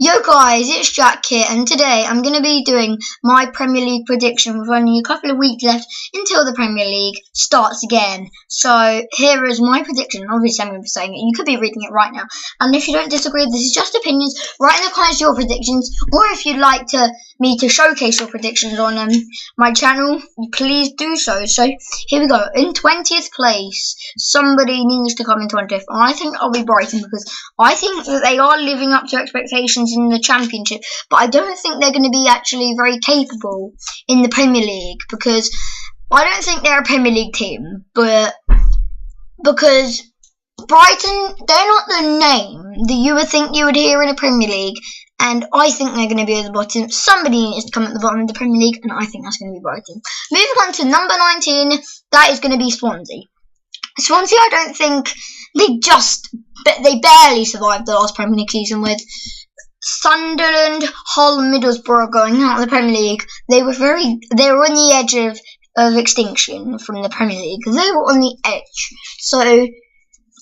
Yo guys, it's Jack here, and today I'm going to be doing my Premier League prediction with only a couple of weeks left until the Premier League starts again. So here is my prediction. Obviously I'm going to be saying it, you could be reading it right now. And if you don't disagree, this is just opinions. Write in the comments your predictions, or if you'd like me to showcase your predictions on my channel, please do so. So here we go. In 20th place, somebody needs to come in 20th, and I think I'll be Brighton because I think that they are living up to expectations in the Championship, but I don't think they're going to be actually very capable in the Premier League because I don't think they're a Premier League team, but because Brighton, they're not the name that you would think you would hear in a Premier League, and I think they're going to be at the bottom. Somebody needs to come at the bottom of the Premier League, and I think that's going to be Brighton. Moving on to number 19, that is going to be Swansea. Swansea, I don't think they barely survived the last Premier League season with Sunderland, Hull, Middlesbrough going out of the Premier League. They were on the edge of extinction from the Premier League. They were on the edge. So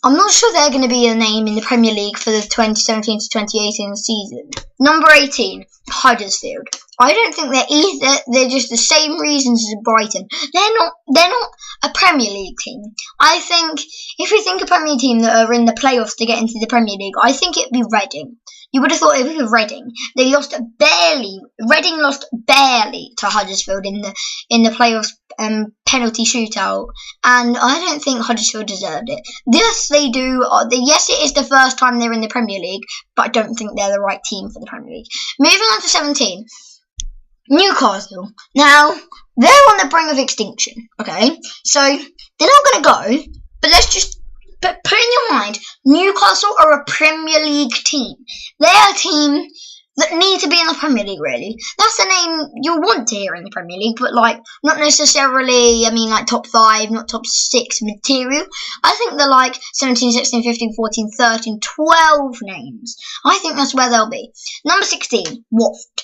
I'm not sure they're going to be a name in the Premier League for the 2017 to 2018 season. Number 18, Huddersfield. I don't think they're either. They're just the same reasons as Brighton. They're not a Premier League team. I think if we think a Premier League team that are in the playoffs to get into the Premier League, I think it'd be Reading. You would have thought it would be Reading. They lost barely. Reading lost barely to Huddersfield in the playoffs penalty shootout, and I don't think Huddersfield deserved it. Yes, they do. Yes, it is the first time they're in the Premier League, but I don't think they're the right team for the Premier League. Moving on to 17, Newcastle. Now they're on the brink of extinction. Okay, so they're not going to go, but But put in your mind, Newcastle are a Premier League team. They're a team that need to be in the Premier League, really. That's the name you want to hear in the Premier League, but, not necessarily, top 5, not top 6 material. I think they're, 17, 16, 15, 14, 13, 12 names. I think that's where they'll be. Number 16, Watford.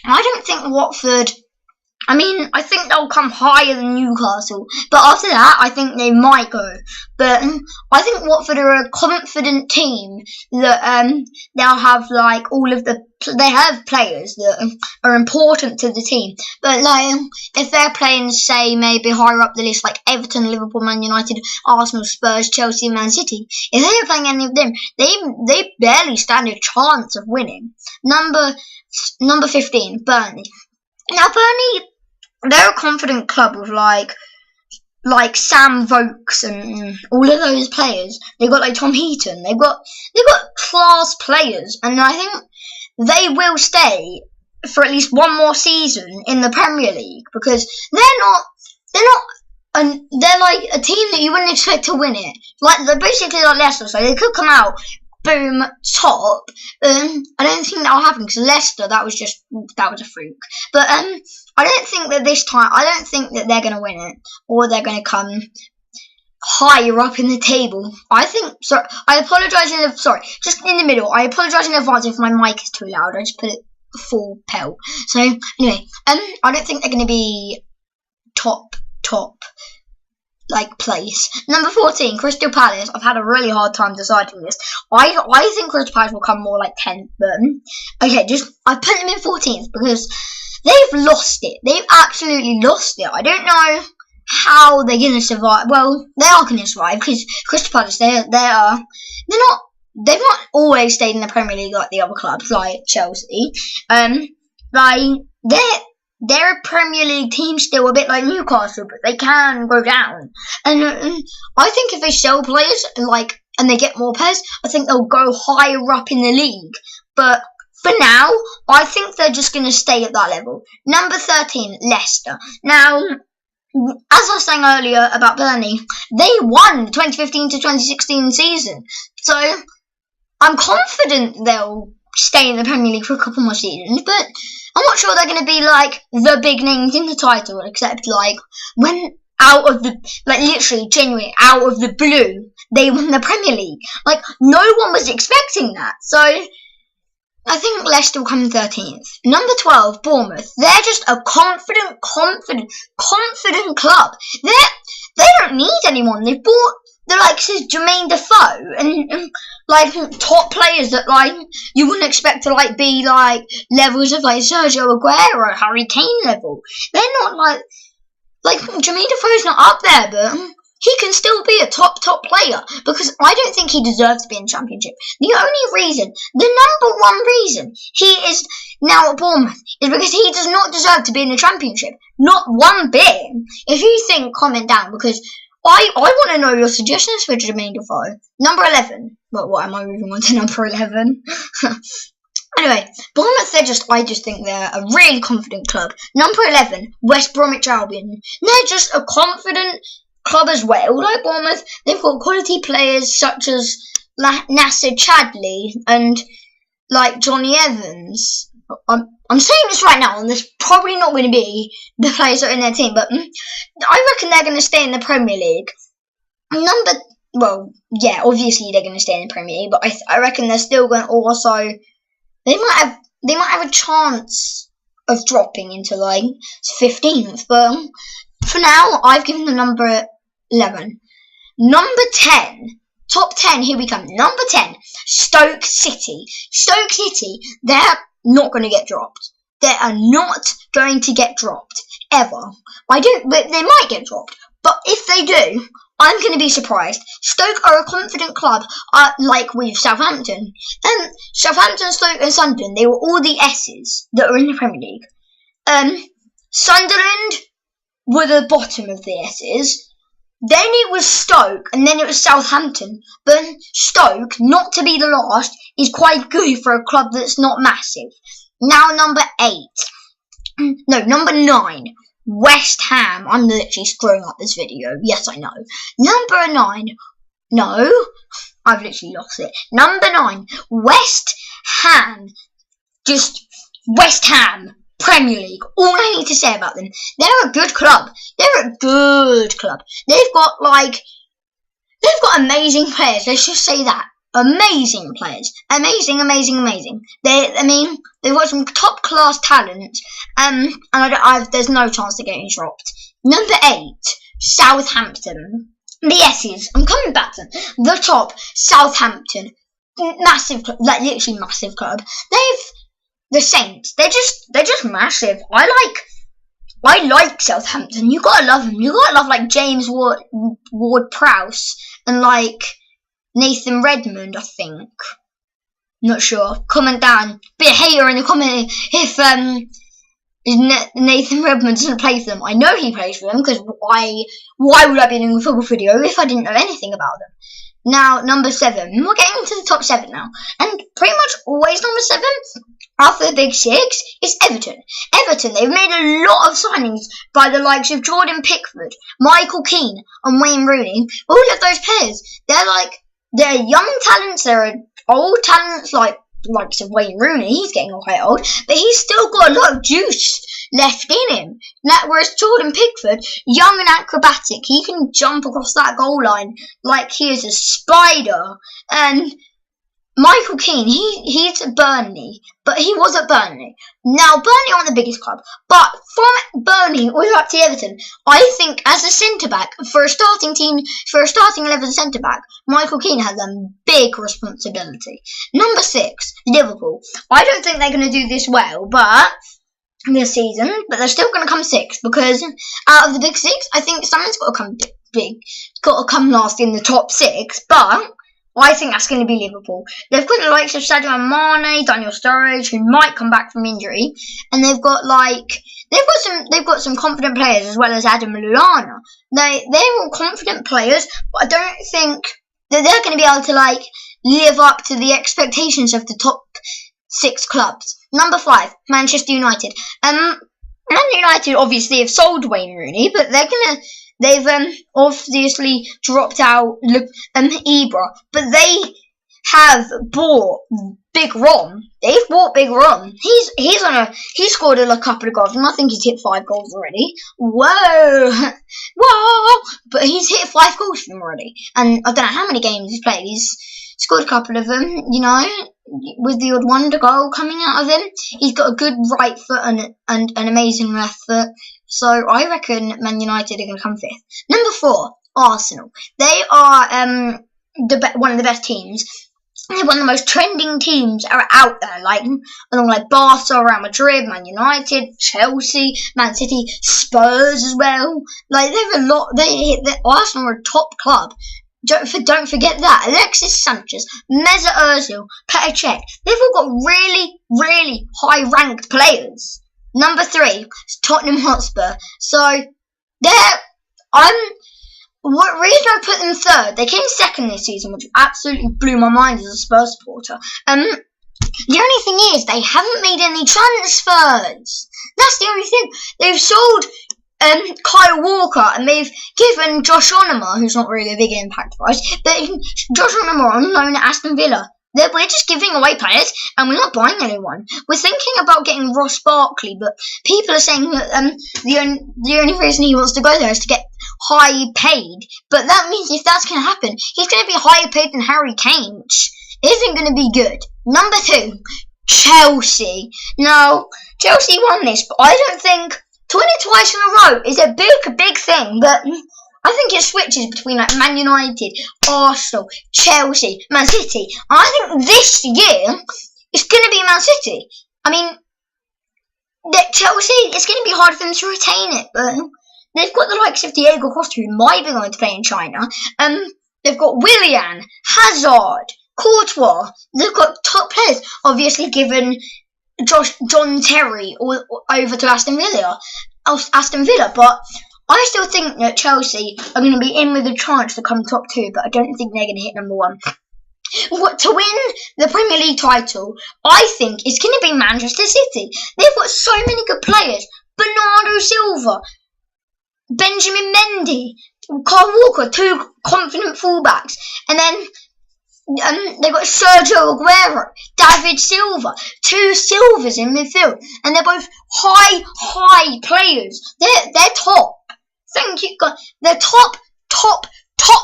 I don't think Watford... I think they'll come higher than Newcastle, but after that, I think they might go. But I think Watford are a confident team that they'll have they have players that are important to the team. But if they're playing, say, maybe higher up the list, like Everton, Liverpool, Man United, Arsenal, Spurs, Chelsea, Man City, if they are playing any of them, they barely stand a chance of winning. Number 15, Burnley. Now Burnley, they're a confident club with Sam Vokes and all of those players. They've got Tom Heaton. They've got class players, and I think they will stay for at least one more season in the Premier League because they're like a team that you wouldn't expect to win it. They're basically like Leicester, so they could come out boom top. I don't think that'll happen because Leicester, that was a fluke. But I don't think that this time, I don't think that they're going to win it, or they're going to come higher up in the table. I apologise just in the middle. I apologise in advance if my mic is too loud. I just put it full pelt. So anyway, I don't think they're going to be top place. Number 14, Crystal Palace. I've had a really hard time deciding this. I think Crystal Palace will come more 10th, but okay, I put them in 14th because they've lost it. They've absolutely lost it. I don't know how they're going to survive. Well, they are going to survive because Crystal Palace, they've not always stayed in the Premier League like the other clubs, like Chelsea. They're a Premier League team still, a bit like Newcastle, but they can go down. And I think if they sell players and they get more players, I think they'll go higher up in the league. But for now, I think they're just going to stay at that level. Number 13, Leicester. Now, as I was saying earlier about Burnley, they won the 2015 to 2016 season. So I'm confident they'll stay in the Premier League for a couple more seasons, but I'm not sure they're going to be the big names in the title, except when out of the literally genuinely out of the blue they won the Premier League. No one was expecting that. So I think Leicester will come in 13th. Number 12, Bournemouth. They're just a confident club. They don't need anyone. They've bought the likes of Jermaine Defoe and like top players that like you wouldn't expect to like be like levels of like Sergio Aguero, Harry Kane level. They're not like Jermaine Defoe's not up there, but he can still be a top player because I don't think he deserves to be in the Championship. The only reason, the number one reason he is now at Bournemouth is because he does not deserve to be in the Championship. Not one bit. If you think, comment down because I want to know your suggestions for Jermaine Defoe. Number 11. Well, what am I moving on to number 11? Anyway, Bournemouth, I just think they're a really confident club. Number 11, West Bromwich Albion. They're just a confident club as well. Like Bournemouth, they've got quality players such as Nasser Chadli and like Johnny Evans. I'm saying this right now, and there's probably not going to be the players that are in their team, but I reckon they're going to stay in the Premier League. Well, yeah, obviously they're going to stay in the Premier League, but I reckon they're still going to also. They might have a chance of dropping into like 15th, but for now I've given them number 11. Number 10, top 10. Here we come. Number 10, Stoke City. Stoke City. They're not going to get dropped. They are not going to get dropped ever. But they might get dropped. But if they do, I'm going to be surprised. Stoke are a confident club, like with Southampton. Southampton, Stoke and Sunderland, they were all the S's that are in the Premier League. Sunderland were the bottom of the S's. Then it was Stoke, and then it was Southampton. But Stoke, not to be the last, is quite good for a club that's not massive. Now number 9. West Ham. I'm literally screwing up this video. Yes, I know. Number 9. No, I've literally lost it. Number 9. West Ham. Just West Ham. Premier League. All I need to say about them. They're a good club. They're a good club. They've got amazing players. Let's just say that. Amazing players. Amazing. They've got some top class talent. And there's no chance to getting dropped. Number 8, Southampton. The S's. I'm coming back to them. The top, Southampton. Massive club. Like literally massive club. The Saints. They're just massive. I like Southampton. You gotta love them. You gotta love like James Ward-Prowse and like Nathan Redmond, I think. Not sure. Comment down. Be a hater in the comment if Nathan Redmond doesn't play for them. I know he plays for them because why would I be doing a football video if I didn't know anything about them? Now, number 7. We're getting into the top 7 now. And pretty much always number 7 after the big 6 is Everton. Everton, they've made a lot of signings by the likes of Jordan Pickford, Michael Keane and Wayne Rooney. All of those players, they're young talents, they're old talents like Wayne Rooney. He's getting quite old, but he's still got a lot of juice left in him. Whereas Jordan Pickford, young and acrobatic, he can jump across that goal line like he is a spider. And Michael Keane, he's at Burnley, but he was at Burnley. Now, Burnley aren't the biggest club, but from Burnley all the way up to Everton, I think as a centre-back, for a starting 11 centre-back, Michael Keane has a big responsibility. Number 6, Liverpool. I don't think they're going to do this well, this season, but they're still going to come 6th, because out of the big 6, I think someone's got to come big, got to come last in the top 6, but I think that's going to be Liverpool. They've got the likes of Sadio Mane, Daniel Sturridge, who might come back from injury, and they've got some confident players as well as Adam Lallana. They're all confident players, but I don't think that they're going to be able to live up to the expectations of the top 6 clubs. Number 5, Manchester United. Man United obviously have sold Wayne Rooney, but they've obviously dropped out Ibra, but they have bought Big Ron. They've bought Big Ron. He's scored a couple of goals, and I think he's hit 5 goals already. Whoa! But he's hit 5 goals for them already, and I don't know how many games he's played. He's scored a couple of them, with the odd wonder goal coming out of him. He's got a good right foot and an amazing left foot. So I reckon Man United are going to come 5th. Number 4, Arsenal. They are one of the best teams. They're one of the most trending teams out there, along Barca, Real Madrid, Man United, Chelsea, Man City, Spurs as well. They're a lot. Arsenal are a top club. Don't forget that. Alexis Sanchez, Mesut Ozil, Petr Cech. They've all got really, really high-ranked players. Number 3 is Tottenham Hotspur. So what reason I put them third? They came second this season, which absolutely blew my mind as a Spurs supporter. The only thing is they haven't made any transfers. That's the only thing. They've sold Kyle Walker, and they've given Josh Onoma, who's not really a big impact for us, but Josh Onoma on loan at Aston Villa. We're just giving away players, and we're not buying anyone. We're thinking about getting Ross Barkley, but people are saying that the only reason he wants to go there is to get high paid. But that means if that's going to happen, he's going to be higher paid than Harry Kane, which isn't going to be good. Number 2, Chelsea. Now, Chelsea won this, but I don't think to win it twice in a row is a big thing, but I think it switches between Man United, Arsenal, Chelsea, Man City. And I think this year it's going to be Man City. I mean, Chelsea, it's going to be hard for them to retain it, but they've got the likes of Diego Costa, who might be going to play in China. They've got Willian, Hazard, Courtois. They've got top players, obviously given John Terry over to Aston Villa, but I still think that Chelsea are going to be in with a chance to come top 2, but I don't think they're going to hit number 1. To win the Premier League title, I think it's going to be Manchester City. They've got so many good players. Bernardo Silva, Benjamin Mendy, Kyle Walker, 2 confident fullbacks, and then they've got Sergio Aguero, David Silva, 2 Silvers in midfield, and they're both high players. They're top. Thank you, God. They're top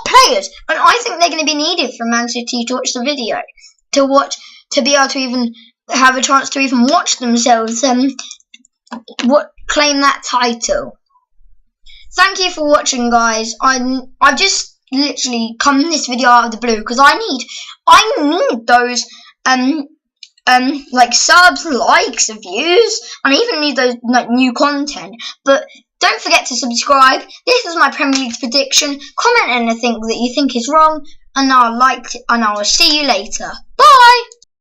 players, and I think they're going to be needed for Man City to watch the video, to be able to even have a chance to even watch themselves claim that title. Thank you for watching, guys. I've just literally come this video out of the blue because I need those subs, likes, views, and I even need those new content. But don't forget to subscribe. This is my Premier League prediction. Comment anything that you think is wrong, and I'll see you later. Bye.